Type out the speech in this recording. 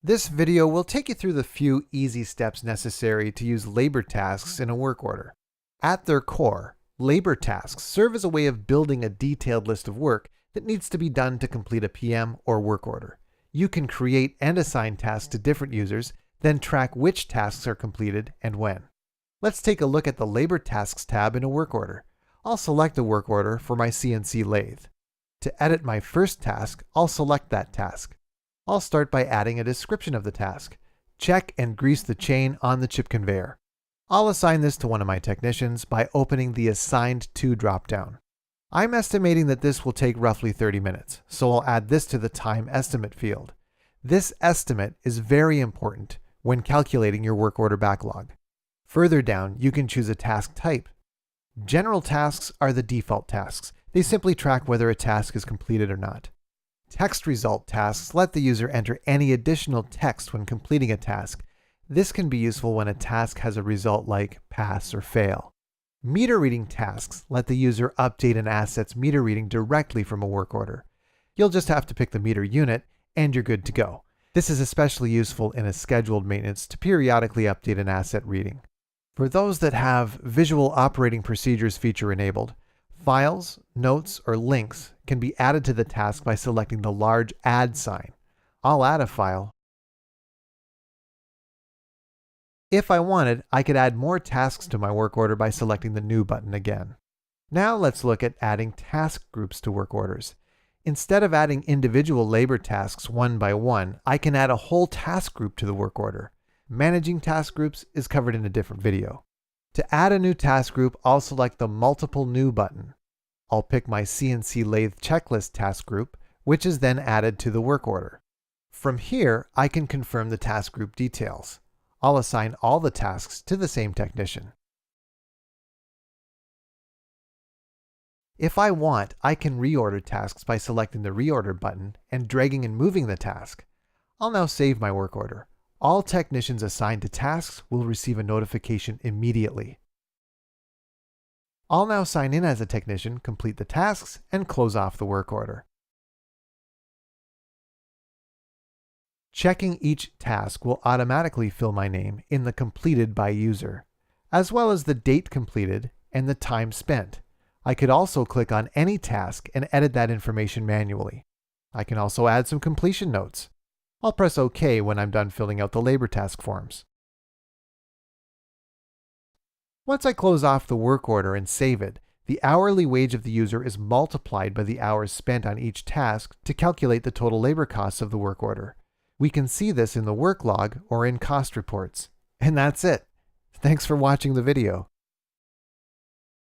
This video will take you through the few easy steps necessary to use labor tasks in a work order. At their core, labor tasks serve as a way of building a detailed list of work that needs to be done to complete a PM or work order. You can create and assign tasks to different users, then track which tasks are completed and when. Let's take a look at the Labor Tasks tab in a work order. I'll select a work order for my CNC lathe. To edit my first task, I'll select that task. I'll start by adding a description of the task. Check and grease the chain on the chip conveyor. I'll assign this to one of my technicians by opening the Assigned To dropdown. I'm estimating that this will take roughly 30 minutes, so I'll add this to the time estimate field. This estimate is very important when calculating your work order backlog. Further down, you can choose a task type. General tasks are the default tasks. They simply track whether a task is completed or not. Text result tasks let the user enter any additional text when completing a task. This can be useful when a task has a result like pass or fail. Meter reading tasks let the user update an asset's meter reading directly from a work order. You'll just have to pick the meter unit and you're good to go. This is especially useful in a scheduled maintenance to periodically update an asset reading. For those that have Visual Operating Procedures feature enabled, files, notes, or links can be added to the task by selecting the large Add sign. I'll add a file. If I wanted, I could add more tasks to my work order by selecting the New button again. Now let's look at adding task groups to work orders. Instead of adding individual labor tasks one by one, I can add a whole task group to the work order. Managing task groups is covered in a different video. To add a new task group, I'll select the Multiple New button. I'll pick my CNC Lathe Checklist task group, which is then added to the work order. From here, I can confirm the task group details. I'll assign all the tasks to the same technician. If I want, I can reorder tasks by selecting the Reorder button and dragging and moving the task. I'll now save my work order. All technicians assigned to tasks will receive a notification immediately. I'll now sign in as a technician, complete the tasks, and close off the work order. Checking each task will automatically fill my name in the Completed by User, as well as the date completed and the time spent. I could also click on any task and edit that information manually. I can also add some completion notes. I'll press OK when I'm done filling out the labor task forms. Once I close off the work order and save it, the hourly wage of the user is multiplied by the hours spent on each task to calculate the total labor costs of the work order. We can see this in the work log or in cost reports. And that's it. Thanks for watching the video.